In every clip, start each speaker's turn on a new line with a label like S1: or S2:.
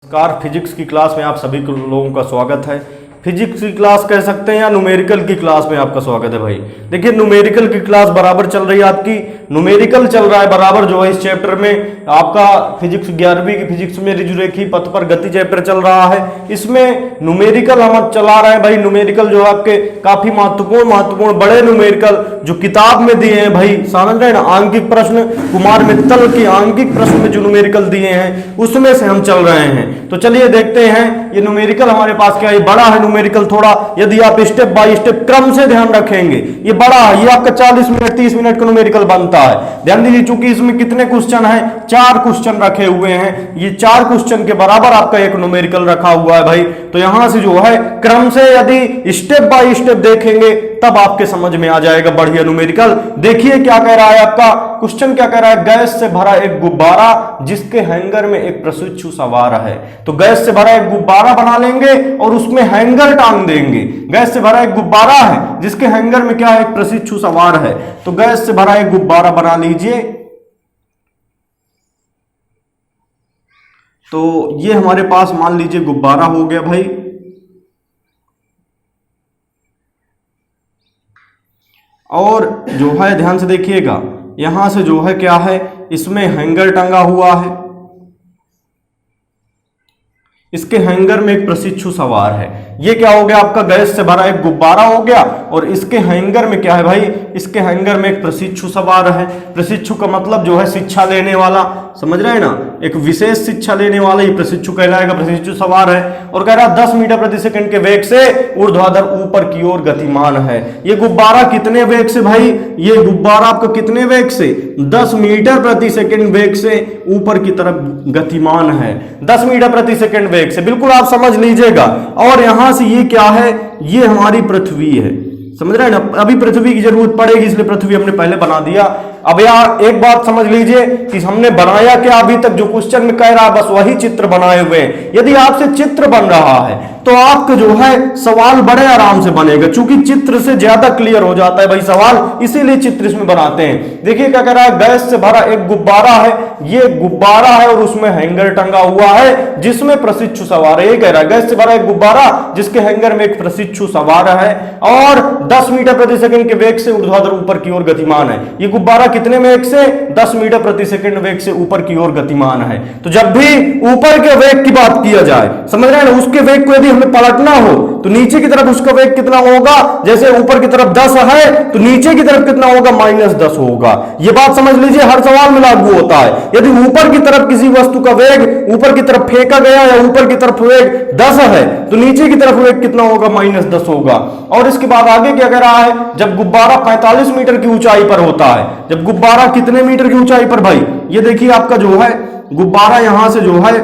S1: नमस्कार। फिजिक्स की क्लास में आप सभी लोगों का स्वागत है। फिजिक्स की क्लास कह सकते हैं या न्यूमेरिकल की क्लास में आपका स्वागत है भाई। देखिए न्यूमेरिकल की क्लास बराबर चल रही है आपकी, न्यूमेरिकल चल रहा है बराबर जो है इस चैप्टर में आपका फिजिक्स 11वीं की फिजिक्स में ऋजुरेखी पथ पर गति चैप्टर चल रहा है। इसमें न्यूमेरिकल हम चला रहे हैं भाई। न्यूमेरिकल जो है आपके काफी महत्वपूर्ण बड़े न्यूमेरिकल जो किताब में दिए हैं भाई, समझ रहे हैं ना। आंकिक प्रश्न कुमार मित्तल की आंकिक प्रश्न में जो न्यूमेरिकल दिए हैं उसमें से हम चल रहे हैं। तो चलिए देखते हैं ये न्यूमेरिकल हमारे पास क्या है। बड़ा है न्यूमेरिकल थोड़ा, यदि आप स्टेप बाय स्टेप क्रम से ध्यान रखेंगे ये बड़ा है। ये आपका 40 मिनट 30 मिनट का न्यूमेरिकल बनता है। ध्यान दीजिए चूंकि इसमें कितने क्वेश्चन है, 4 क्वेश्चन रखे हुए हैं। ये 4 क्वेश्चन के बराबर आपका एक न्यूमेरिकल रखा हुआ है भाई। तो यहां से जो है क्रम से यदि स्टेप बाय स्टेप देखेंगे तब आपके समझ में आ जाएगा बढ़िया न्यूमेरिकल। देखिए क्या कह रहा है आपका क्वेश्चन, क्या कह रहा है। गैस से भरा एक गुब्बारा जिसके हैंगर में एक प्रशिक्षु सवार है। तो गैस से भरा एक गुब्बारा बना लेंगे और उसमें हैंगर टांग देंगे। गैस से भरा एक गुब्बारा है जिसके हैंगर में क्या है, एक प्रशिक्षु सवार है। तो गैस से भरा एक गुब्बारा बना लीजिए। तो ये हमारे पास मान लीजिए गुब्बारा हो गया भाई। और जो है ध्यान से देखिएगा, यहां से जो है क्या है, इसमें हैंगर टंगा हुआ है। इसके हैंगर में एक प्रशिक्षु सवार है। ये क्या हो गया आपका, गैस से भरा एक गुब्बारा हो गया और इसके हैंगर में क्या है भाई, इसके हैंगर में एक प्रशिक्षु सवार है। प्रशिक्षु का मतलब जो है शिक्षा लेने वाला, समझ रहे हैं ना, एक विशेष शिक्षा लेने वाला ही प्रशिक्षु कहलाएगा। प्रशिक्षु सवार है और कह रहा 10 मीटर प्रति सेकंड के वेग से ऊर्ध्वाधर ऊपर की ओर गतिमान है। ये गुब्बारा कितने वेग से भाई, ये गुब्बारा आपका कितने वेग से, 10 मीटर प्रति सेकंड वेग से ऊपर की तरफ गतिमान है। 10 मीटर प्रति सेकंड वेग से, बिल्कुल आप समझ लीजिएगा। और यहां से ये क्या है, ये हमारी पृथ्वी है, समझ रहे हैं ना। अभी पृथ्वी की जरूरत पड़ेगी इसलिए पृथ्वी हमने पहले बना दिया। अब यार एक बात समझ लीजिए कि हमने बनाया क्या, अभी तक जो क्वेश्चन में कह रहा है बस वही चित्र बनाए हुए हैं। यदि आपसे चित्र बन रहा है तो आपका जो है सवाल बड़े आराम से बनेगा, क्योंकि चित्र से ज्यादा क्लियर हो जाता है भाई सवाल, इसीलिए चित्र इसमें बनाते हैं। देखिए क्या कह रहा है, गैस से भरा एक गुब्बारा है। ये गुब्बारा है और उसमें हैंगर टंगा हुआ है जिसमें प्रशिक्षु सवार है। ये कह रहा है गैस से भरा एक गुब्बारा जिसके हैंगर में एक प्रशिक्षु सवार है और 10 मीटर प्रति सेकंड के वेग से ऊर्ध्वाधर ऊपर की ओर गतिमान है। ये गुब्बारा कितने वेग से, 10 मीटर प्रति सेकंड वेग से ऊपर की ओर गतिमान है। तो जब भी ऊपर के वेग की बात किया जाए, समझ रहे हैं ना, उसके वेग को यदि हमें पलटना हो तो नीचे की तरफ उसका वेग कितना होगा, जैसे ऊपर की तरफ 10 है तो नीचे की तरफ कितना होगा, -10 होगा। यह बात समझ लीजिए, हर सवाल में लागू होता है। यदि ऊपर की तरफ किसी वस्तु का वेग ऊपर की तरफ फेंका गया या ऊपर की तरफ वेग 10 है तो नीचे की तरफ वेग कितना होगा, -10 होगा। और इसके बाद आगे क्या कह रहा है, जब गुब्बारा 45 मीटर की ऊंचाई पर होता है। जब गुब्बारा कितने मीटर की ऊंचाई पर भाई, ये देखिए आपका जो है गुब्बारा यहां से जो है,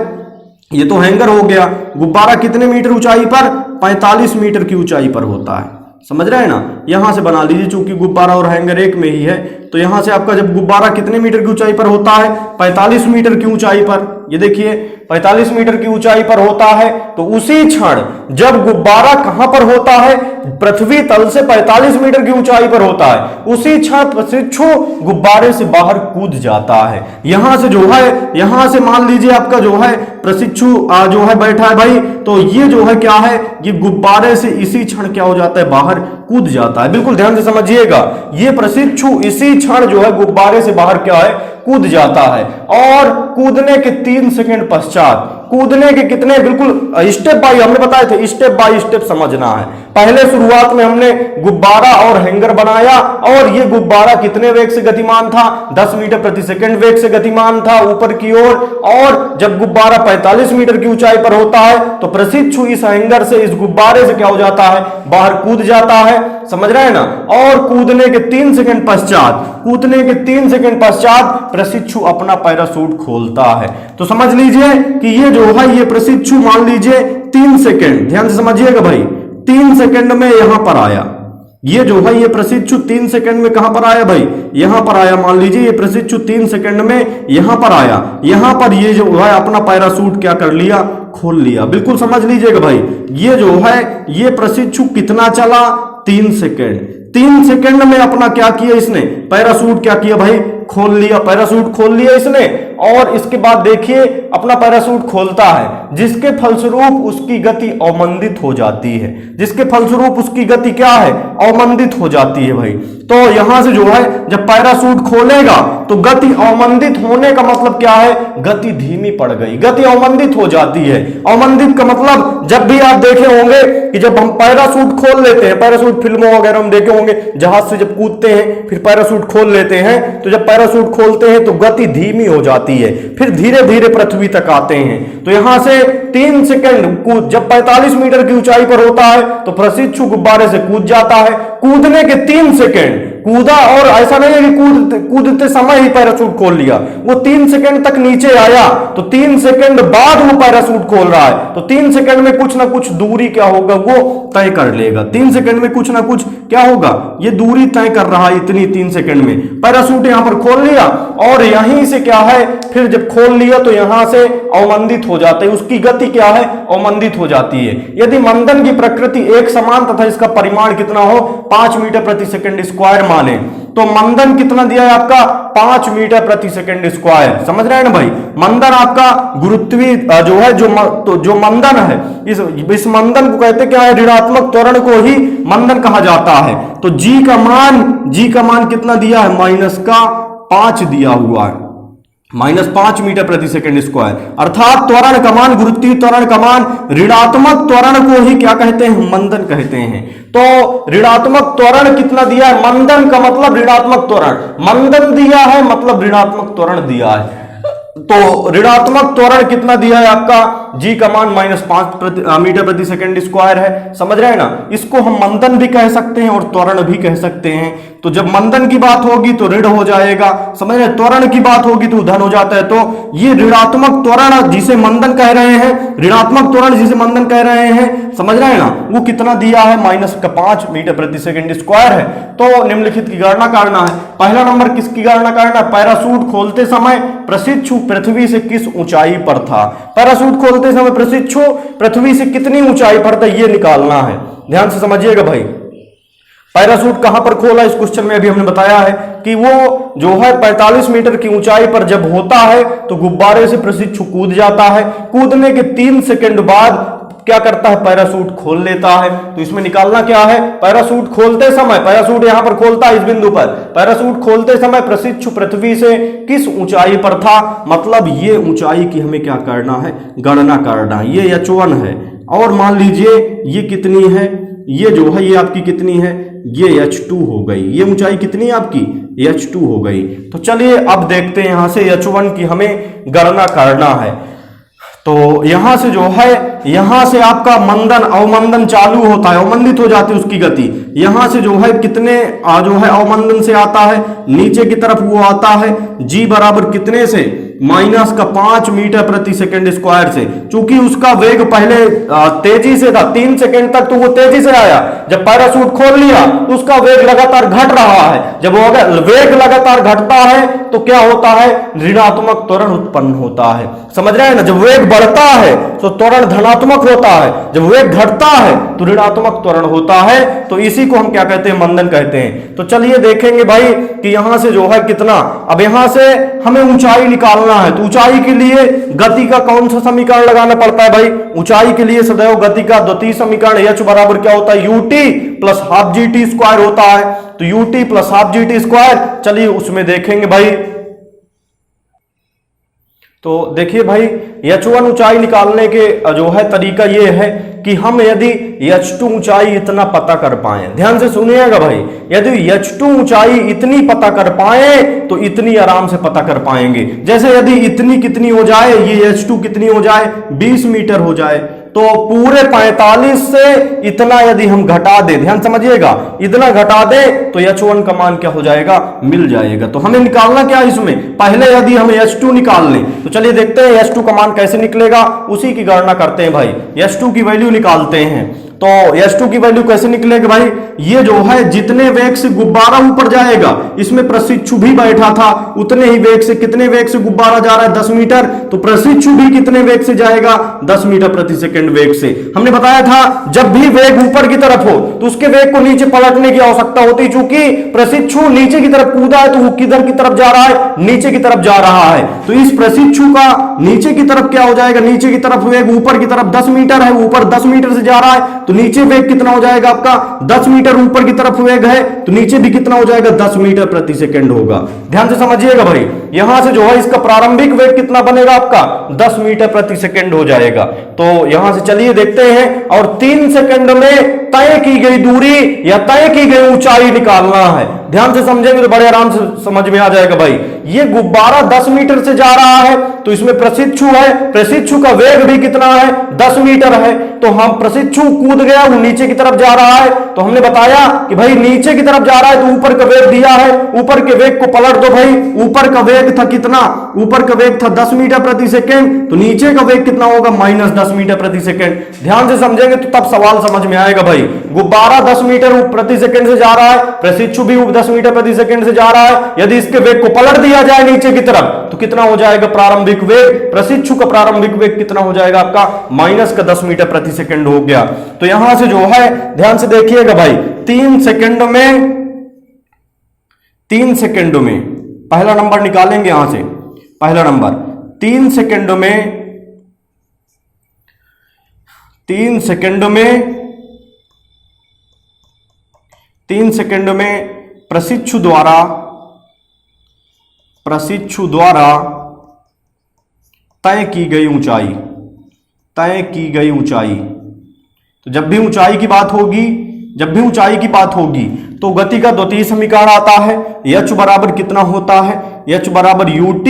S1: ये तो हैंगर हो गया। गुब्बारा कितने मीटर ऊंचाई पर, 45 मीटर की ऊंचाई पर होता है, समझ रहे हैं ना। यहां से बना लीजिए, चूंकि गुब्बारा और हैंगर एक में ही है तो यहां से आपका जब गुब्बारा कितने मीटर की ऊंचाई पर होता है, 45 मीटर की ऊंचाई पर, ये देखिए 45 मीटर की ऊंचाई पर होता है तो उसी क्षण जब गुब्बारा कहां पर होता है, पृथ्वी तल से 45 मीटर की ऊंचाई पर होता है, उसी क्षण प्रशिक्षु गुब्बारे से बाहर कूद जाता है। यहां से जो है, यहां से मान लीजिए आपका जो है प्रशिक्षु जो है बैठा है भाई, तो ये जो है क्या है, ये गुब्बारे से इसी क्षण क्या हो जाता है, बाहर कूद जाता है। बिल्कुल ध्यान से समझिएगा, ये प्रशिक्षु इसी क्षण जो है गुब्बारे से बाहर क्या है, कूद जाता है। और कूदने के 3 सेकंड पश्चात, कूदने के कितने, बिल्कुल स्टेप बाय, हमने बताए थे स्टेप बाय स्टेप समझना है। पहले शुरुआत में हमने गुब्बारा और हैंगर बनाया और ये गुब्बारा कितने वेग से गतिमान था, 10 मीटर प्रति सेकंड वेग से गतिमान था ऊपर की ओर। और जब गुब्बारा 45 मीटर की ऊंचाई पर होता है तो प्रशिक्षु इस हैंगर से, इस गुब्बारे से क्या हो जाता है, बाहर कूद जाता है, समझ रहे हैं ना। और कूदने के 3 सेकंड पश्चात, कूदने के 3 सेकंड पश्चात प्रशिक्षु अपना पैराशूट खोलता है। तो समझ लीजिए कि ये जो है, ये प्रशिक्षु मान लीजिए 3 सेकंड, ध्यान से समझिएगा भाई, 3 सेकंड में यहां पर आया। ये जो है ये प्रशिक्षु 3 सेकंड में कहां पर आया भाई, यहां पर आया। मान लीजिए ये प्रशिक्षु 3 सेकंड में यहां पर आया। यहां पर ये जो है अपना पैराशूट क्या कर लिया, खोल लिया। बिल्कुल समझ लीजिएगा भाई, ये जो है ये प्रशिक्षु कितना चला, 3 सेकंड। 3 सेकंड में अपना क्या किया इसने, पैराशूट क्या किया भाई, खोल लिया, पैराशूट खोल लिया इसने। और इसके बाद देखिए अपना पैराशूट खोलता है, जिसके फलस्वरूप उसकी गति अवमंदित हो जाती है, जिसके फलस्वरूप उसकी गति क्या है, अवमंदित हो जाती है भाई। तो यहां से जो है जब पैराशूट खोलेगा तो गति अवमंदित होने का मतलब क्या है, गति धीमी पड़ गई, गति अवमंदित हो जाती है। अवमंदित का मतलब जब भी आप देखे होंगे कि जब हम पैराशूट खोल लेते हैं, पैराशूट फिल्मों वगैरह हम देखे होंगे, जहाज से जब कूदते हैं फिर पैराशूट खोल लेते हैं, तो जब पैराशूट खोलते हैं तो गति धीमी हो जाती है, फिर धीरे धीरे पृथ्वी तक आते हैं। तो यहां से 3 सेकंड जब 45 मीटर की ऊंचाई पर होता है तो प्रशिक्षु गुब्बारे से कूद जाता है। कूदने के 3 सेकंड कूदा, और ऐसा नहीं है कि कूदते समय ही पैराशूट खोल लिया, वो 3 सेकंड तक नीचे आया तो 3 सेकंड बाद वो पैराशूट खोल रहा है, तो 3 सेकंड में कुछ ना कुछ दूरी क्या होगा, वो तय कर लेगा। 3 सेकंड में कुछ ना कुछ क्या होगा, ये दूरी तय कर रहा है इतनी 3 सेकंड में। पैराशूट यहां पर खोल लिया और यहीं से क्या है, फिर जब खोल लिया तो यहां से अवमंदित हो जाते हैं, उसकी गति क्या है, अवमंदित हो जाती है। यदि मंदन की प्रकृति एक समान तथा इसका परिमाण कितना हो, 5 मीटर प्रति सेकंड स्क्वायर माने, तो मंदन कितना दिया है आपका, 5 मीटर प्रति सेकंड स्क्वायर। समझ रहे हैं ना भाई, मंदन आपका गुरुत्वीय जो है, जो मंदन है, इस मंदन को कहते क्या है, ऋणात्मक त्वरण को ही मंदन कहा जाता है। तो जी का मान कितना दिया है, -5 दिया हुआ है, -5 मीटर प्रति सेकंड स्क्वायर, अर्थात त्वरण का मान, गुरुत्वीय त्वरण का मान ऋणात्मक त्वरण को ही क्या कहते हैं, मंदन कहते हैं। तो ऋणात्मक त्वरण कितना दिया है, मंदन का मतलब ऋणात्मक त्वरण, मंदन दिया है मतलब ऋणात्मक त्वरण दिया है। तो ऋणात्मक त्वरण कितना दिया है आपका, जी का मान -5 मीटर प्रति सेकंड स्क्वायर है। समझ रहे हैं ना, इसको हम मंदन भी कह सकते हैं और त्वरण भी कह सकते हैं। तो जब मंदन की बात होगी तो ऋण हो जाएगा, समझ रहे, त्वरण की बात होगी तो धन हो जाता है। तो ये ऋणात्मक त्वरण जिसे मंदन कह रहे हैं, ऋणात्मक त्वरण जिसे मंदन कह रहे हैं, समझ रहे हैं ना, वो कितना दिया है, -5 मीटर प्रति सेकंड स्क्वायर है। तो निम्नलिखित की गणना करना है। पहला नंबर किसकी गणना करना है, पैराशूट खोलते समय प्रशिक्षु पृथ्वी से किस ऊंचाई पर था। पैराशूट खोलते समय प्रशिक्षु पृथ्वी से कितनी ऊंचाई पर था, ये निकालना है। ध्यान से समझिएगा भाई, पैराशूट कहां पर खोला, इस क्वेश्चन में अभी हमने बताया है कि वो जो है 45 मीटर की ऊंचाई पर जब होता है तो गुब्बारे से प्रशिक्षु कूद जाता है। कूदने के 3 सेकंड बाद क्या करता है, पैराशूट खोल लेता है। तो इसमें निकालना क्या है, पैराशूट खोलते समय, पैराशूट यहां पर खोलता है इस बिंदु पर, पैराशूट खोलते समय प्रशिक्षु पृथ्वी से किस ऊंचाई पर था, मतलब ये ऊंचाई की हमें क्या करना है, गणना करना है। ये H1 है और मान लीजिए ये कितनी है, ये जो है ये आपकी कितनी है, ये H2 हो गई। ये ऊंचाई कितनी है आपकी, H2 हो गई। तो चलिए अब देखते हैं यहां से H1 की हमें गणना करना है। तो यहां से जो है, यहां से आपका मंदन अवमंदन चालू होता है, अवमंदित हो जाती है उसकी गति। यहां से जो है कितने जो है अवमंदन से आता है, नीचे की तरफ वो आता है जी बराबर कितने से, -5 मीटर प्रति सेकंड स्क्वायर से। चूंकि उसका वेग पहले तेजी से था, 3 सेकंड तक तो वो तेजी से आया, जब पैराशूट खोल लिया तो उसका वेग लगातार घट रहा है। जब वेग लगातार घटता है तो क्या होता है, ऋणात्मक त्वरण उत्पन्न होता है। समझ रहे हैं ना, जब वेग बढ़ता है तो त्वरण धनात्मक होता है, जब वेग घटता है तो ऋणात्मक त्वरण होता है। तो इसी को हम क्या कहते हैं, मंदन कहते हैं। तो चलिए देखेंगे भाई कि यहां से जो है कितना, अब यहां से हमें ऊंचाई निकालना है। तो ऊंचाई के लिए गति का कौन सा समीकरण लगाना पड़ता है भाई, ऊंचाई के लिए सदैव गति का द्वितीय समीकरण H बराबर क्या होता है, ut plus half GT square होता है। तो ut plus half GT square, चलिए उसमें देखेंगे भाई। तो देखिए भाई, H1 ऊंचाई निकालने के जो है तरीका ये है कि हम यदि H2 ऊंचाई इतना पता कर पाए, ध्यान से सुनिएगा भाई, यदि H2 ऊंचाई इतनी पता कर पाए तो इतनी आराम से पता कर पाएंगे। जैसे यदि इतनी कितनी हो जाए, ये H2 कितनी हो जाए, 20 मीटर हो जाए, तो पूरे 45 से इतना यदि हम घटा दें, ध्यान समझिएगा, इतना घटा दें तो H1 का मान क्या हो जाएगा, मिल जाएगा। तो हमें निकालना क्या है इसमें, पहले यदि हमें H2 निकाल लें तो चलिए देखते हैं H2 का मान कैसे निकलेगा, उसी की गणना करते हैं भाई। H2 की वैल्यू निकालते हैं। तो S2 की वैल्यू कैसे निकलेगी भाई, ये जो है जितने वेग से गुब्बारा ऊपर जाएगा, इसमें प्रशिक्षु भी बैठा था, उतने ही वेग से, कितने वेग से गुब्बारा जा रहा है 10 मीटर, तो प्रशिक्षु भी कितने वेग से जाएगा 10 मीटर प्रति सेकंड वेग से। हमने बताया था जब भी वेग ऊपर की तरफ हो तो उसके वेग को नीचे पलटने की आवश्यकता होती है, चूंकि प्रशिक्षु नीचे की तरफ कूदा है तो वो किधर की तरफ जा रहा है, नीचे की तरफ जा रहा है। तो इस प्रशिक्षु का नीचे की तरफ क्या हो जाएगा, नीचे की तरफ वेग ऊपर की तरफ 10 मीटर है, ऊपर 10 मीटर से जा रहा है तो नीचे वेग कितना हो जाएगा आपका 10 मीटर, ऊपर की तरफ वेग है तो नीचे भी कितना हो जाएगा 10 मीटर प्रति सेकंड होगा। ध्यान से समझिएगा भाई, यहां से जो है इसका प्रारंभिक वेग कितना बनेगा आपका 10 मीटर प्रति सेकंड हो जाएगा। तो यहां से चलिए देखते हैं, और 3 सेकंड में तय की गई दूरी या तय की गई ऊंचाई निकालना है। ध्यान से समझेंगे तो बड़े आराम से समझ में आ जाएगा भाई। ये गुब्बारा 10 मीटर से जा रहा है तो इसमें प्रशिक्षु है, प्रशिक्षु का वेग भी कितना है 10 मीटर है, तो हम प्रशिक्षु कूद गया, वो नीचे की तरफ जा रहा है, तो हमने बताया कि भाई नीचे की तरफ जा रहा है तो ऊपर का वेग दिया है, ऊपर के वेग को पलट दो भाई, ऊपर का वेग था कितना, ऊपर का वेग था 10 मीटर प्रति सेकंड, तो नीचे का वेग कितना होगा -10 मीटर प्रति सेकंड। ध्यान से समझेंगे तो तब सवाल समझ में आएगा भाई। गुब्बारा 10 मीटर प्रति सेकंड से जा रहा है, प्रशिक्षु भी 10 मीटर प्रति सेकंड से जा रहा है, यदि इसके वेग को पलट दिया जाए नीचे की तरफ तो कितना हो जाएगा प्रारंभिक वेग, प्रशिक्षु का प्रारंभिक वेग कितना हो जाएगा आपका -10 मीटर प्रति सेकंड हो गया। तो यहां से जो है ध्यान से देखिएगा भाई, 3 सेकंड में पहला नंबर निकालेंगे, यहां से पहला नंबर 3 सेकंड में प्रशिक्षु द्वारा तय की गई ऊंचाई, तो जब भी ऊंचाई की बात होगी तो गति का द्वितीय समीकरण आता है, h बराबर कितना होता है, h बराबर ut,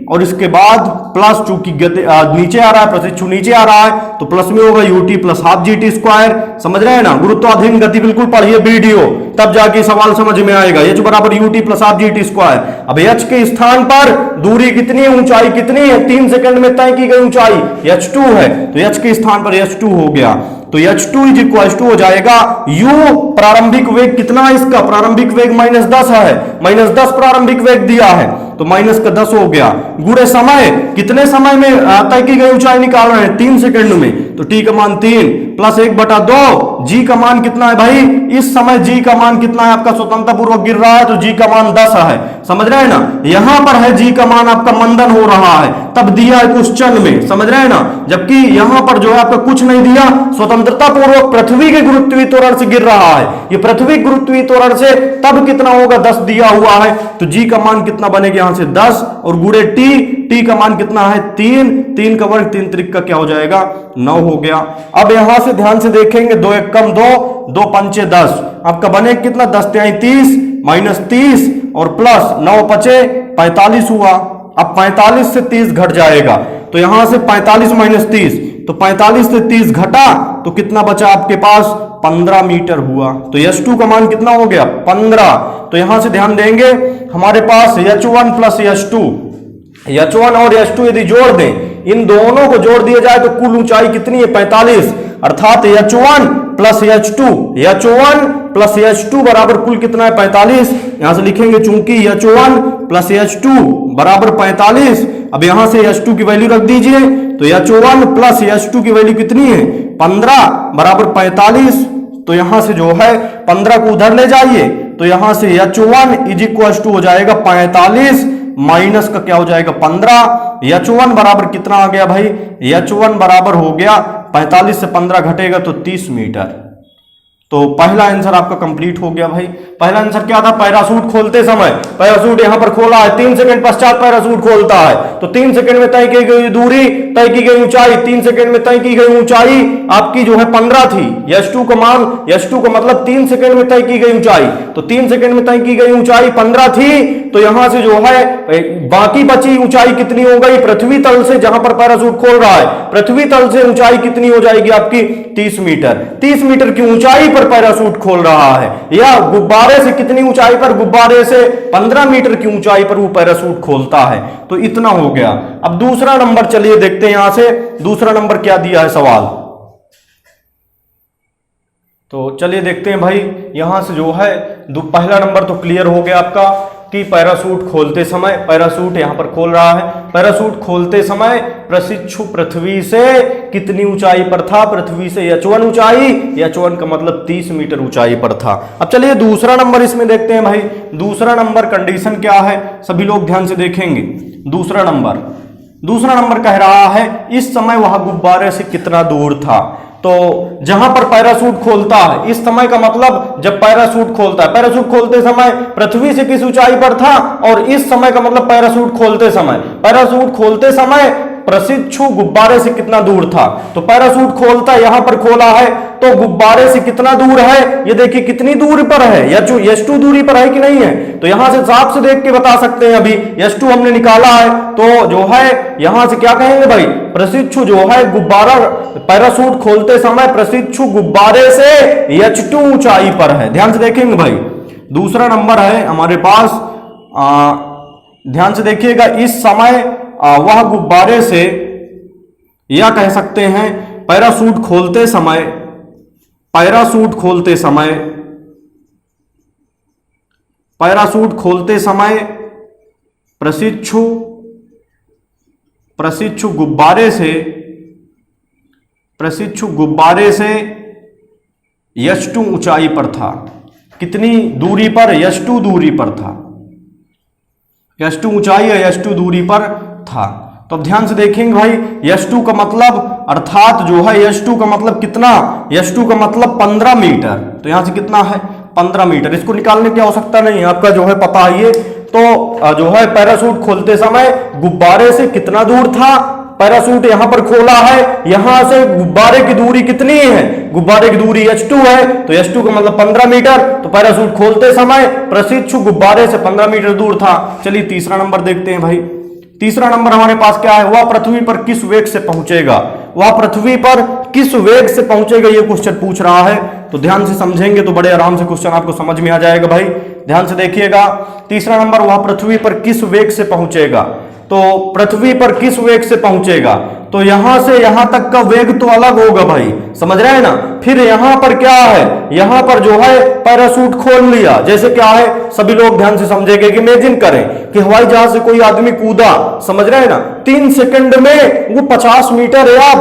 S1: और इसके बाद प्लस, चूंकि नीचे आ रहा है, प्रशिक्षु नीचे आ रहा है तो प्लस में होगा ut plus half gt square. समझ रहे हैं ना, गुरुत्वाधीन गति बिल्कुल पढ़िए वीडियो, तब जाके सवाल समझ में आएगा। h बराबर ut plus half gt square. अब h के स्थान पर दूरी कितनी है, ऊंचाई कितनी है, 3 सेकंड में तय की गई ऊंचाई h2 है, तो h के स्थान पर h2 हो गया, तो h2 इज इक्वल टू हो जाएगा u, प्रारंभिक वेग कितना है इसका, प्रारंभिक वेग -10 है, -10 प्रारंभिक वेग दिया है तो -10 हो गया, गुणे समय, कितने समय में तय की गई ऊंचाई निकाल रहे हैं 3 सेकंड में, तो t का मान 3 प्लस 1/2, g का मान कितना है भाई, इस समय g का मान कितना है आपका, स्वतंत्रता पूर्वक गिर रहा है तो g का मान 10 है। समझ रहे हैं ना, यहां पर है g का मान आपका मंदन हो रहा है तब दिया है क्वेश्चन में, समझ रहे हैं ना, जबकि यहां पर जो है आपका कुछ नहीं दिया, स्वतंत्रता पूर्वक पृथ्वी के गुरुत्वीय त्वरण से गिर रहा है, ये पृथ्वी गुरुत्वीय त्वरण से तब कितना होगा 10 दिया हुआ है, तो g का मान कितना बनेगा यहां से 10 और गुणे t का मान कितना है 3 का वर्ग 3 त्रिक का क्या हो जाएगा 9 हो गया। अब यहां से ध्यान से देखेंगे, 2 1 कम 2, 2 5 10, आपका बने कितना 10 3 30 -30 और प्लस 9 5 45 हुआ। अब 45 से 30 घट जाएगा तो यहां से 45 -30, तो 45 से 30 घटा तो कितना बचा आपके पास 15 मीटर हुआ, तो h2 का मान कितना हो गया 15। तो यहां से ध्यान देंगे हमारे पास h1 प्लस h1 और h2 यदि जोड़ दें, इन दोनों को जोड़ दिया जाए तो कुल ऊंचाई कितनी है 45, अर्थात h1 प्लस h2 बराबर कुल कितना है 45। यहां से लिखेंगे चूंकि h1 प्लस h2 बराबर 45, अब यहां से h2 की वैल्यू रख दीजिए, तो h1 प्लस h2 की वैल्यू कितनी है 15 बराबर 45, तो यहां से जो है 15 को उधर ले जाइए, तो यहां से h1 इज इक्वल टू हो जाएगा 45 माइनस का क्या हो जाएगा 15, h1 बराबर कितना आ गया भाई, h1 बराबर हो गया 45 से 15 घटेगा तो 30 मीटर। तो पहला आंसर आपका कंप्लीट हो गया भाई। पहला आंसर क्या था, पैराशूट खोलते समय, पैराशूट यहां पर खोला है, 3 सेकंड पश्चात पैराशूट खोलता है, तो 3 सेकंड में तय की गई दूरी, तय की गई ऊंचाई, 3 सेकंड में तय की गई ऊंचाई आपकी जो है 15 थी, h2 का मान, h2 का मतलब 3 सेकंड में तय की गई ऊंचाई, तो 3 सेकंड में तय की गई ऊंचाई 15 थी, तो यहां से जो है बाकी बची ऊंचाई कितनी हो गई, पृथ्वी तल से जहां पर पैराशूट खोल रहा है, पृथ्वी तल से ऊंचाई कितनी हो जाएगी आपकी 30 मीटर। 30 मीटर की ऊंचाई पर पैराशूट खोल रहा है, या गुब्बारे से कितनी ऊंचाई पर, गुब्बारे से 15 मीटर की ऊंचाई पर वो पैराशूट खोलता है, तो इतना हो गया। अब दूसरा नंबर चलिए देखते हैं, यहां से दूसरा नंबर क्या दिया है सवाल। तो चलिए देखते हैं भाई, यहां से जो है पहला नंबर तो क्लियर हो गया आपका कि पैराशूट खोलते समय, पैराशूट यहां पर खोल रहा है, पैराशूट खोलते समय प्रशिक्षु पृथ्वी से कितनी ऊंचाई पर था? पृथ्वी से H1 ऊंचाई, H1 का मतलब 30 मीटर ऊंचाई पर था। अब चलिए दूसरा नंबर इसमें देखते हैं भाई, दूसरा नंबर कंडीशन क्या है, सभी लोग ध्यान से देखेंगे। दूसरा नंबर कह रहा है इस समय वह गुब्बारे से कितना दूर था। तो जहां पर पैराशूट खोलता है, इस समय का मतलब जब पैराशूट खोलता है, पैराशूट खोलते समय पृथ्वी से किस ऊंचाई पर था, और इस समय का मतलब पैराशूट खोलते समय प्रशिक्षु गुब्बारे से कितना दूर था। तो पैराशूट खोलता यहां पर खोला है, तो गुब्बारे से कितना दूर है, ये देखिए कितनी दूरी पर है, H2 दूरी पर है कि नहीं है। तो यहां से साफ से देख के बता सकते हैं, अभी H2 हमने निकाला है, तो जो है यहां से क्या कहेंगे भाई, प्रशिक्षु जो है गुब्बारा पैराशूट खोलते समय प्रशिक्षु गुब्बारे से H2 ऊंचाई पर है। ध्यान से देखेंगे भाई, दूसरा नंबर है हमारे पास, ध्यान से देखिएगा, इस समय वह गुब्बारे से, या कह सकते हैं पैराशूट खोलते समय प्रशिक्षु गुब्बारे से H2 ऊंचाई पर था। कितनी दूरी पर? H2 दूरी पर था। H2 ऊंचाई है, H2 दूरी पर था। तो अब ध्यान से देखेंगे भाई, H2 का मतलब, अर्थात जो है H2 का मतलब कितना, H2 का मतलब 15 मीटर। तो यहां से कितना है, 15 मीटर। इसको निकालने की आवश्यकता नहीं है, आपका जो है पता है ये। तो जो है पैराशूट खोलते समय गुब्बारे से कितना दूर था, पैराशूट यहां पर खोला है, यहां से गुब्बारे की दूरी कितनी है, गुब्बारे की दूरी H2 है, तो H2 का मतलब 15 मीटर। तो पैराशूट खोलते समय प्रशिक्षु गुब्बारे से 15 मीटर दूर था। चलिए तीसरा नंबर देखते हैं भाई, तीसरा नंबर हमारे पास क्या है, वह पृथ्वी पर किस वेग से पहुंचेगा, ये क्वेश्चन पूछ रहा है। तो ध्यान से समझेंगे तो बड़े आराम से क्वेश्चन आपको समझ में आ जाएगा भाई। ध्यान से देखिएगा, तीसरा नंबर, वह पृथ्वी पर किस वेग से पहुंचेगा। तो पृथ्वी पर किस वेग से पहुंचेगा, तो यहां से यहां तक का वेग तो अलग होगा भाई, समझ रहे हैं ना। फिर यहां पर क्या है, यहां पर जो है पैराशूट खोल लिया, जैसे क्या है, सभी लोग ध्यान से समझेंगे कि इमेजिन करें कि हवाई जहाज से कोई आदमी कूदा, समझ रहे हैं ना, 3 सेकंड में वो 50 मीटर या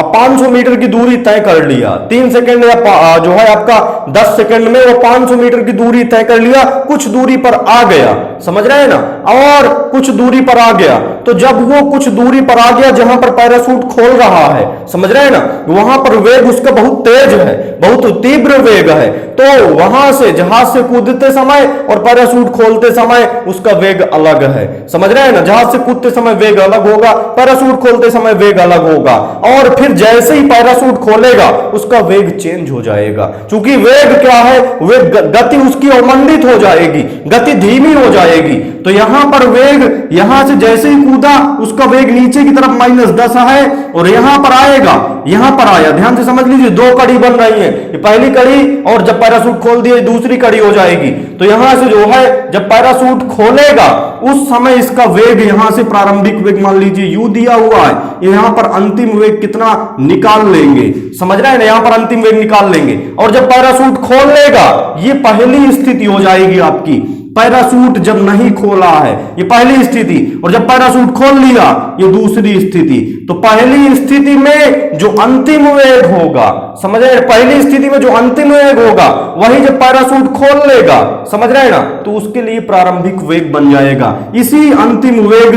S1: 500 मीटर की दूरी तय कर लिया। 3 सेकंड या जो है आपका 10 सेकंड में वो 500 मीटर की दूरी तय कर लिया, कुछ दूरी पर आ गया, समझ रहे हैं ना, और कुछ दूरी पर आ गया। तो जब वो कुछ दूरी पर आ गया जहां पर पैराशूट खोल रहा है, समझ रहे हैं ना, वहां पर वेग उसका बहुत तेज है, बहुत तीव्र वेग है। तो वहां से जहाज से कूदते समय और पैराशूट खोलते समय उसका वेग अलग है, समझ रहे हैं ना। जहाज से कूदते समय वेग अलग होगा, पैराशूट खोलते समय वेग अलग होगा, और फिर जैसे ही पैराशूट खोलेगा उसका वेग चेंज हो जाएगा। क्योंकि वेग क्या है, वेग गति उसकी अवमंदित हो जाएगी, गति धीमी हो जाएगी। तो यहां पर वेग, यहां से जैसे ही कूदा उसका वेग नीचे की तरफ -10 है, और यहां पर आएगा, यहां पर आया, ध्यान से समझ लीजिए, 2 कड़ी बन रही है, ये पहली कड़ी, और जब पैराशूट खोल दिए दूसरी कड़ी हो जाएगी। तो यहां से जो है जब पैराशूट खोलेगा उस समय इसका वेग, यहां से प्रारंभिक वेग मान लीजिए u दिया हुआ है, यहां पर अंतिम वेग कितना निकाल लेंगे, समझ रहे हैं ना, यहां पर अंतिम वेग निकाल लेंगे। और जब पैराशूट खोल लेगा, ये पहली स्थिति हो जाएगी आपकी, पैराशूट जब नहीं खोला है ये पहली स्थिति, और जब पैराशूट खोल लिया ये दूसरी स्थिति। तो पहली स्थिति में जो अंतिम वेग होगा, समझ रहे हैं, पहली स्थिति में जो अंतिम वेग होगा वही जब पैराशूट खोल लेगा, समझ रहे हैं ना, तो उसके लिए प्रारंभिक वेग बन जाएगा। इसी अंतिम वेग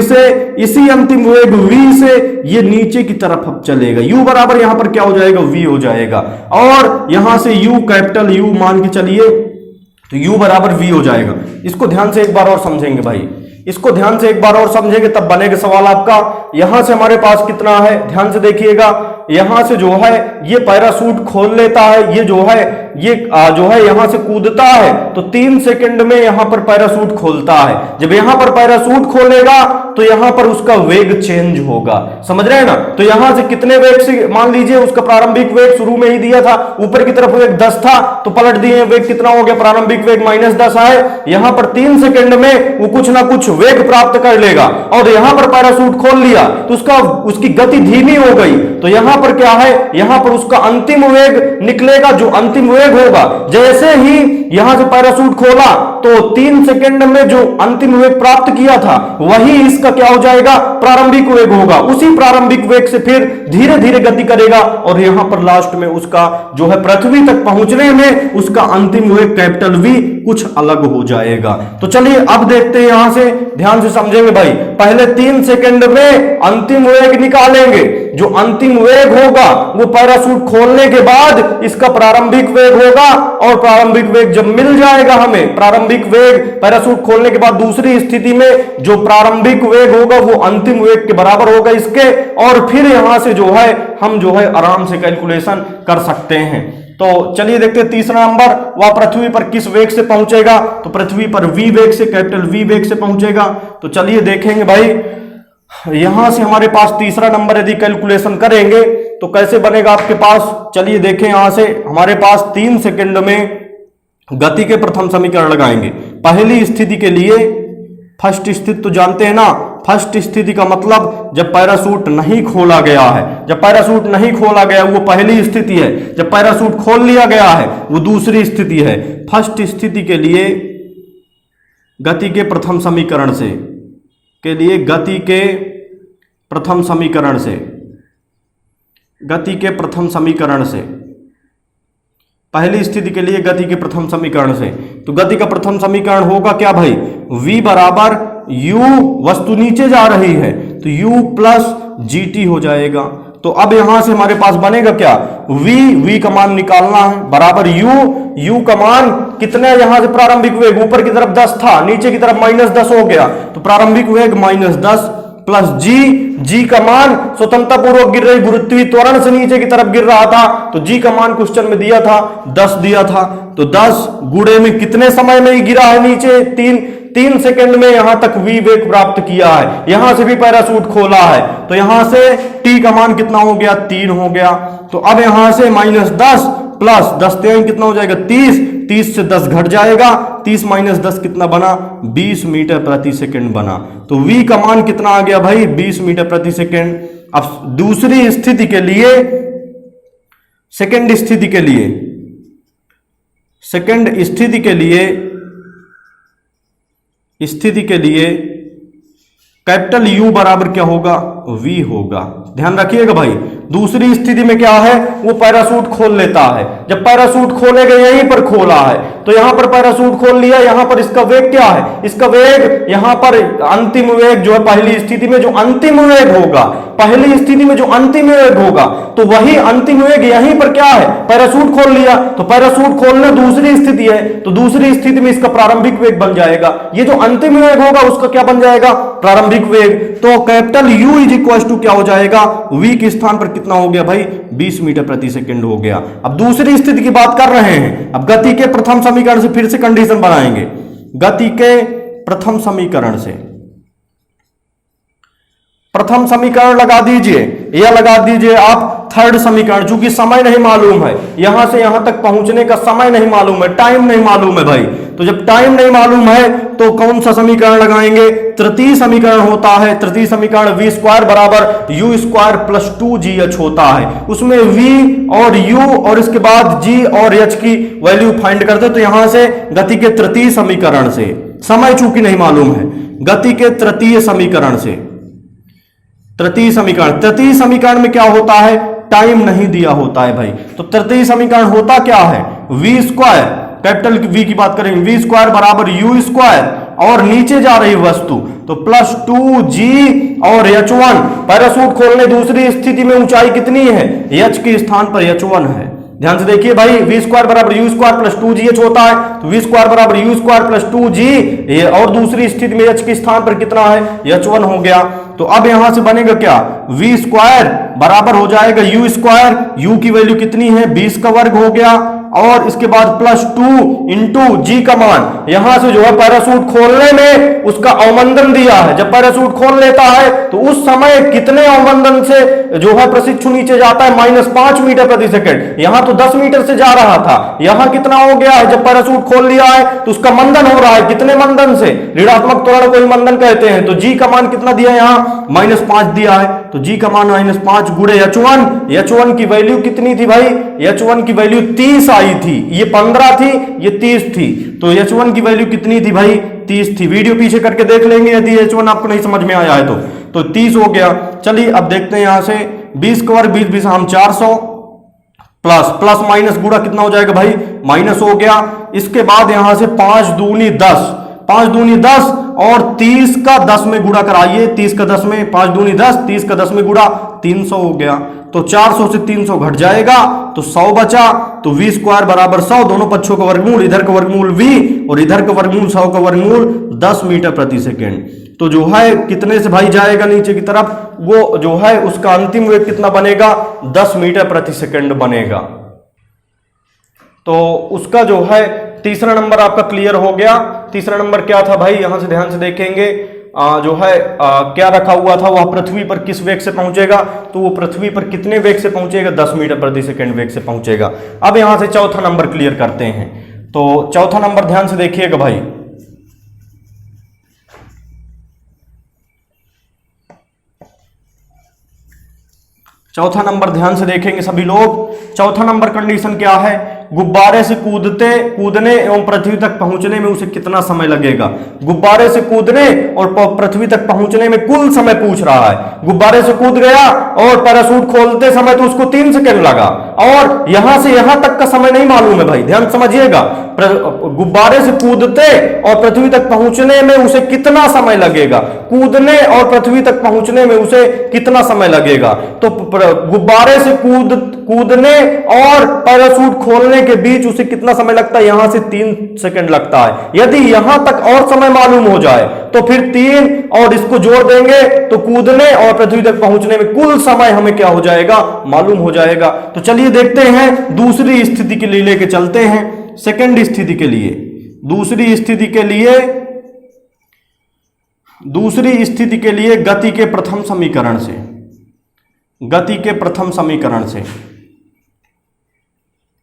S1: v से ये नीचे की तरफ अब चलेगा, u बराबर यहां पर क्या हो जाएगा, v हो जाएगा, और यहां से u, कैपिटल U मान के चलिए, तो u बराबर v हो जाएगा। इसको ध्यान से एक बार और समझेंगे भाई, इसको ध्यान से एक बार और समझेंगे तब बनेगा सवाल आपका। यहां से हमारे पास कितना है, ध्यान से देखिएगा, यहां से जो है ये पैराशूट खोल लेता है, ये जो है यहां से कूदता है, तो 3 सेकंड में यहां पर पैराशूट खोलता है। जब यहां पर पैराशूट खोलेगा तो यहां पर उसका वेग चेंज होगा, समझ रहे हैं ना। तो यहां से कितने वेग से, मान लीजिए उसका प्रारंभिक वेग शुरू में ही दिया था, ऊपर की तरफ वेग 10 था, तो पलट दिए, वेग कितना हो गया, प्रारंभिक वेग -10 है। यहां पर 3 सेकंड में वो कुछ ना कुछ वेग प्राप्त कर लेगा, और यहां पर पैराशूट खोल लिया तो उसकी गति धीमी हो गई। तो यहां पर क्या है, यहां पर उसका अंतिम वेग निकलेगा, जो अंतिम वेग वेग होगा, जैसे ही यहां से पैराशूट खोला तो 3 सेकंड में जो अंतिम वेग प्राप्त किया था वही इसका क्या हो जाएगा, प्रारंभिक वेग होगा। उसी प्रारंभिक वेग से फिर धीरे धीरे गति करेगा और यहां पर लास्ट में उसका जो है पृथ्वी तक पहुंचने में उसका अंतिम वेग कैपिटल वी कुछ अलग हो जाएगा। तो चलिए अब देखते हैं, यहां से ध्यान से समझेंगे भाई। पहले 3 सेकंड में अंतिम वेग निकालेंगे, जो अंतिम वेग होगा वो पैराशूट खोलने के बाद इसका प्रारंभिक वेग होगा, और प्रारंभिक वेग जब मिल जाएगा हमें, प्रारंभिक वेग पैराशूट खोलने के बाद दूसरी स्थिति में जो प्रारंभिक वेग होगा वो अंतिम वेग के बराबर होगा इसके, और फिर यहां से जो है हम जो है आराम से कैलकुलेशन कर सकते हैं। तो चलिए देखते हैं तीसरा नंबर, वह पृथ्वी पर किस वेग से पहुंचेगा, तो पृथ्वी पर वी वेग से, कैपिटल वी वेग से पहुंचेगा। तो चलिए देखेंगे भाई, यहां से हमारे पास तीसरा नंबर यदि कैलकुलेशन करेंगे तो कैसे बनेगा आपके पास। चलिए देखें, यहां से हमारे पास 3 सेकंड में गति के प्रथम समीकरण लगाएंगे। पहली स्थिति के लिए फर्स्ट स्थिति तो जानते हैं ना, फर्स्ट स्थिति का मतलब जब पैराशूट नहीं खोला गया है, जब पैराशूट नहीं खोला गया वो पहली स्थिति है, जब पैराशूट खोल लिया गया है वो दूसरी स्थिति है। फर्स्ट स्थिति के लिए गति के प्रथम समीकरण से, के लिए गति के प्रथम समीकरण से, गति के प्रथम समीकरण से, पहली स्थिति के लिए गति के प्रथम समीकरण से, तो गति का प्रथम समीकरण होगा क्या भाई, v बराबर u, वस्तु नीचे जा रही है तो u प्लस gt हो जाएगा। तो अब यहां से हमारे पास बनेगा क्या, v का मान निकालना है, बराबर u का मान कितना है, यहां से प्रारंभिक वेग ऊपर की तरफ 10 था, नीचे की तरफ -10 हो गया, तो प्रारंभिक वेग -10 प्लस जी का मान स्वतंत्रता पूर्वक गिर रही गुरुत्वीय त्वरण से नीचे की तरफ गिर रहा था, तो जी का मान क्वेश्चन में दिया था 10 दिया था, तो 10 गुणे में कितने समय में ही गिरा है नीचे, 3 सेकंड में यहां तक वी वेग प्राप्त किया है। यहां से भी पैराशूट खोला है तो यहां से टी का मान कितना हो गया, 3 हो गया। तो अब यहां से -10 प्लस 10 कितना हो जाएगा, 30 से 10 घट जाएगा, 30 - 10 कितना बना, 20 मीटर प्रति सेकंड बना। तो v का मान कितना आ गया भाई, 20 मीटर प्रति सेकंड। अब दूसरी स्थिति के लिए, सेकंड स्थिति के लिए, सेकंड स्थिति के लिए, स्थिति के लिए कैपिटल U बराबर क्या होगा, V होगा। ध्यान रखिएगा भाई, दूसरी स्थिति में क्या है, वो पैराशूट खोल लेता है, जब पैराशूट खोलेगा यहीं पर खोला है तो यहां पर पैराशूट खोल लिया, यहां पर इसका वेग क्या है, इसका वेग यहां पर अंतिम वेग जो है पहली स्थिति में जो अंतिम वेग होगा, पहली स्थिति में जो अंतिम वेग होगा तो वही अंतिम वेग यहीं पर क्या है, पैराशूट खोल लिया, तो पैराशूट खोलना दूसरी स्थिति है, तो दूसरी स्थिति में इसका प्रारंभिक वेग बन जाएगा, ये जो अंतिम वेग होगा उसका क्या बन जाएगा, प्रारंभिक वेग। तो capital U is equal to क्या हो जाएगा, v के स्थान पर कितना हो गया भाई, 20 मीटर प्रति सेकंड हो गया। अब दूसरी स्थिति की बात कर रहे हैं, अब गति के प्रथम समीकरण से फिर से कंडीशन बनाएंगे, गति के प्रथम समीकरण से, प्रथम समीकरण लगा दीजिए या लगा दीजिए आप थर्ड समीकरण, चूंकि समय नहीं मालूम है, यहां से यहां तक पहुंचने का समय नहीं मालूम है, टाइम नहीं मालूम है भाई, तो जब टाइम नहीं मालूम है तो कौन सा समीकरण लगाएंगे, तृतीय समीकरण होता है। तृतीय समीकरण v स्क्वायर बराबर u स्क्वायर प्लस 2gh होता है, उसमें v और u और इसके बाद g और h की वैल्यू फाइंड करते, तो यहां से गति के तृतीय समीकरण से, समय चूंकि नहीं मालूम है, गति के तृतीय समीकरण से, तृतीय समीकरण में क्या होता है, टाइम नहीं दिया होता है भाई, तो तृतीय समीकरण होता क्या है, v स्क्वायर, कैपिटल v की बात करेंगे, v स्क्वायर बराबर u स्क्वायर और नीचे जा रही वस्तु तो प्लस 2g और h1, पैराशूट खोलने दूसरी स्थिति में ऊंचाई कितनी है, h के स्थान पर h1 है। ध्यान से देखिए भाई, v स्क्वायर बराबर u स्क्वायर प्लस 2gh होता है, तो v स्क्वायर बराबर u स्क्वायर प्लस 2g और दूसरी स्थिति में h के स्थान पर कितना है, h1 हो गया। तो अब यहां से बनेगा क्या, v स्क्वायर बराबर हो जाएगा u स्क्वायर, u की वैल्यू कितनी है, 20 का वर्ग हो गया, और इसके बाद प्लस 2 इंटू जी का मान, यहां से जो है पैराशूट खोलने में उसका अवमंदन दिया है, जब पैराशूट खोल लेता है तो उस समय कितने अवमंदन से जो है प्रशिक्षु नीचे जाता है, -5 मीटर प्रति सेकंड, यहां तो 10 मीटर से जा रहा था, यहां कितना हो गया है, जब पैराशूट खोल लिया है तो उसका मंदन हो रहा है, कितने मंदन से, ऋणात्मक त्वरण को ही मंदन कहते हैं, तो जी का मान कितना दिया है, यहां -5 दिया है, तो जी का मान -5 गुणे H1 की वैल्यू कितनी थी भाई, H1 की वैल्यू 30 आई थी, ये 15 थी, ये 30 थी, तो H1 की वैल्यू कितनी थी भाई, 30 थी। वीडियो पीछे करके देख लेंगे यदि H1 आपको नहीं समझ में आया है तो 30 हो गया। चलिए अब देखते हैं यहां से 20 का वर्ग 20 हम 400 प्लस माइनस गुणा कितना हो जाएगा भाई, माइनस हो गया। इसके बाद यहां से 5 दूनी 10, 5 दूनी 10 और 30 का 10 में गुणा कराइए, 30 का 10 में 5 दूनी 10, 30 का 10 में गुणा 300 हो गया। तो 400 से 300 घट जाएगा तो 100 बचा, तो v स्क्वायर बराबर 100, दोनों पक्षों का वर्गमूल, इधर का वर्गमूल v और इधर का वर्गमूल 100 का वर्गमूल 10 मीटर प्रति सेकेंड। तो जो है कितने से भाई जाएगा नीचे की तरफ, वो जो है उसका अंतिम वेग कितना बनेगा, 10 मीटर प्रति सेकेंड बनेगा। तो उसका जो है तीसरा नंबर आपका क्लियर हो गया। तीसरा नंबर क्या था भाई, यहां से ध्यान से देखेंगे, जो है क्या रखा हुआ था, वह पृथ्वी पर किस वेग से पहुंचेगा, तो वो पृथ्वी पर कितने वेग से पहुंचेगा, 10 मीटर प्रति सेकेंड वेग से पहुंचेगा। अब यहां से चौथा नंबर क्लियर करते हैं। तो चौथा नंबर ध्यान से देखिएगा भाई, चौथा नंबर ध्यान से देखेंगे सभी लोग। चौथा नंबर कंडीशन क्या है, गुब्बारे से कूदने एवं पृथ्वी तक पहुंचने में उसे कितना समय लगेगा। गुब्बारे से कूदने और पृथ्वी तक पहुंचने में कुल समय पूछ रहा है। गुब्बारे से कूद गया और पैराशूट खोलते समय तो उसको 3 सेकंड लगा, और यहां से यहां तक का समय नहीं मालूम है भाई, ध्यान समझिएगा। गुब्बारे से कूदते और पृथ्वी तक पहुंचने में उसे कितना समय लगेगा, कूदने और पृथ्वी तक पहुंचने में उसे कितना समय लगेगा। तो गुब्बारे से कूदने और पैराशूट खोलने के बीच उसे कितना समय लगता है, यहां से 3 सेकंड लगता है। यदि यहां तक और समय मालूम हो जाए तो फिर 3 और इसको जोड़ देंगे तो कूदने और पृथ्वी तक पहुंचने में कुल समय हमें क्या हो जाएगा, मालूम हो जाएगा। तो चलिए देखते हैं, दूसरी स्थिति के लिए लेके चलते हैं, सेकंड स्थिति के लिए। दूसरी स्थिति के लिए गति के प्रथम समीकरण से,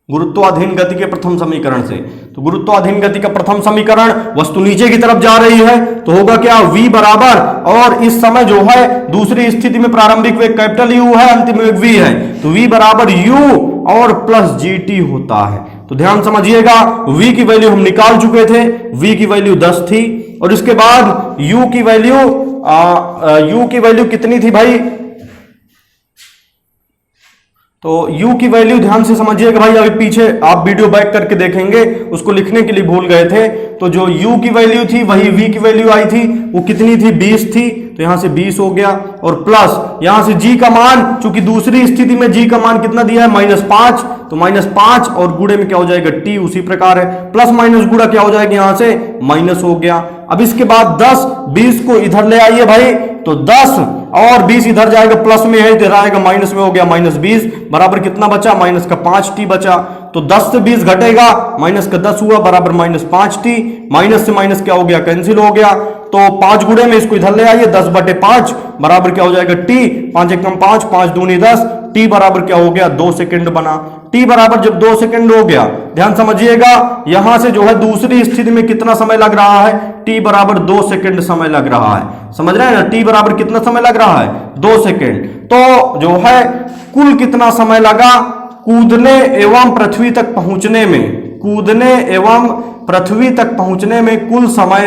S1: गुरुत्वाधीन गति के प्रथम समीकरण से। तो गुरुत्वाधीन गति का प्रथम समीकरण, वस्तु नीचे की तरफ जा रही है तो होगा क्या, v बराबर, और इस समय जो है दूसरी स्थिति में प्रारंभिक वेग कैपिटल U है, अंतिम वेग v है, तो v बराबर u और प्लस gt होता है। तो ध्यान समझिएगा, v की वैल्यू हम निकाल चुके थे, v की वैल्यू 10 थी, और इसके बाद u की वैल्यू कितनी थी भाई, तो u की वैल्यू ध्यान से समझिएगा भाई, अभी पीछे आप वीडियो बैक करके देखेंगे, उसको लिखने के लिए भूल गए थे। तो जो u की वैल्यू थी वही v की वैल्यू आई थी, वो कितनी थी, 20 थी, तो यहां से 20 हो गया, और प्लस यहां से g का मान, चूंकि दूसरी स्थिति में g का मान कितना दिया है, -5, तो -5 और गुणे में क्या हो जाएगा, t, उसी प्रकार है, प्लस माइनस गुणा क्या हो जाएगा, यहां से माइनस हो गया। अब इसके बाद 10, 20 को इधर ले आइए भाई, तो 10 और 20 इधर जाएगा, प्लस में है, इधर आएगा माइनस में, हो गया -20, बराबर कितना बचा, माइनस का 5t बचा। तो 10 से 20 घटेगा, माइनस का 10 हुआ, बराबर -5t, माइनस से माइनस क्या हो गया, कैंसिल हो गया। तो 5 गुणे में इसको इधर ले आइए, 10/5 बराबर क्या हो जाएगा, t, 5 एकम 5, 5 दूनी 10, t बराबर क्या हो गया, 2 सेकंड बना। t बराबर जब 2 सेकंड हो गया, ध्यान समझिएगा, यहां से जो है दूसरी स्थिति में कितना समय लग रहा है, t बराबर 2 सेकंड समय लग रहा है, समझ रहे हैं ना, t बराबर कितना समय लग रहा है, 2 सेकंड। तो जो है कुल कितना समय लगा कूदने एवं पृथ्वी तक पहुंचने में, कुल समय,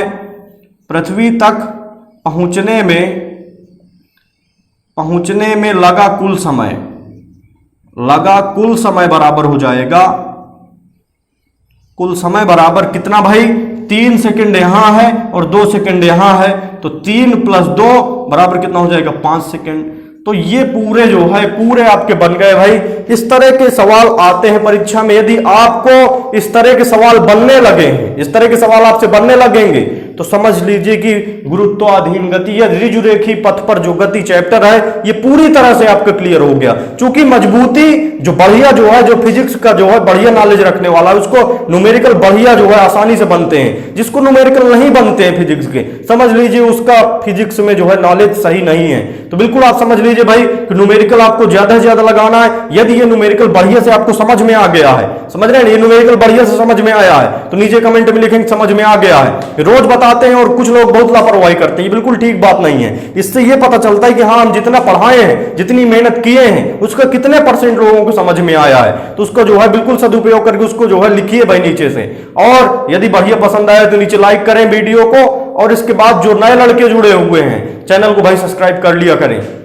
S1: पृथ्वी तक पहुंचने में लगा कुल समय बराबर हो जाएगा, कुल समय बराबर कितना भाई, 3 सेकंड यहां है और 2 सेकंड यहां है, तो 3 + 2 बराबर कितना हो जाएगा, 5 सेकंड। तो ये पूरे जो है पूरे आपके बन गए भाई। इस तरह के सवाल आते हैं परीक्षा में, यदि आपको इस तरह के सवाल बनने लगे हैं, इस तरह के सवाल आपसे बनने लगेंगे, तो समझ लीजिए कि गुरुत्वाधीन गति या ऋजुरेखी पथ पर जो गति चैप्टर है ये पूरी तरह से आपका क्लियर हो गया। क्योंकि मजबूती जो बढ़िया जो है, जो फिजिक्स का जो है बढ़िया नॉलेज रखने वाला है, उसको न्यूमेरिकल बढ़िया जो है आसानी से बनते हैं। जिसको न्यूमेरिकल नहीं बनते हैं फिजिक्स के, समझ लीजिए उसका फिजिक्स में जो है नॉलेज सही नहीं है। तो बिल्कुल आप समझ लीजिए भाई कि न्यूमेरिकल आपको ज्यादा से ज्यादा लगाना है। यदि ये न्यूमेरिकल बढ़िया से आपको समझ में आ गया है, समझ रहे हैं, ये न्यूमेरिकल बढ़िया से समझ में आया है, तो नीचे कमेंट में लिखेंगे समझ में आ गया है। रोज बताते हैं और कुछ लोग बहुत लापरवाही करते हैं। ये बिल्कुल ठीक बात नहीं है। इससे ये पता चलता है कि हाँ, हम जितना पढ़ाए हैं, जितनी मेहनत किए हैं, उसका कितने % लोगों को समझ में आया है। तो उसका जो है बिल्कुल सदुपयोग करके उसको जो है लिखिए भाई नीचे से। और यदि बढ़िया पसंद आया तो नीचे लाइक करें वीडियो को, और इसके बाद जो नए लड़के जुड़े हुए हैं चैनल को भाई सब्सक्राइब कर लिया करें।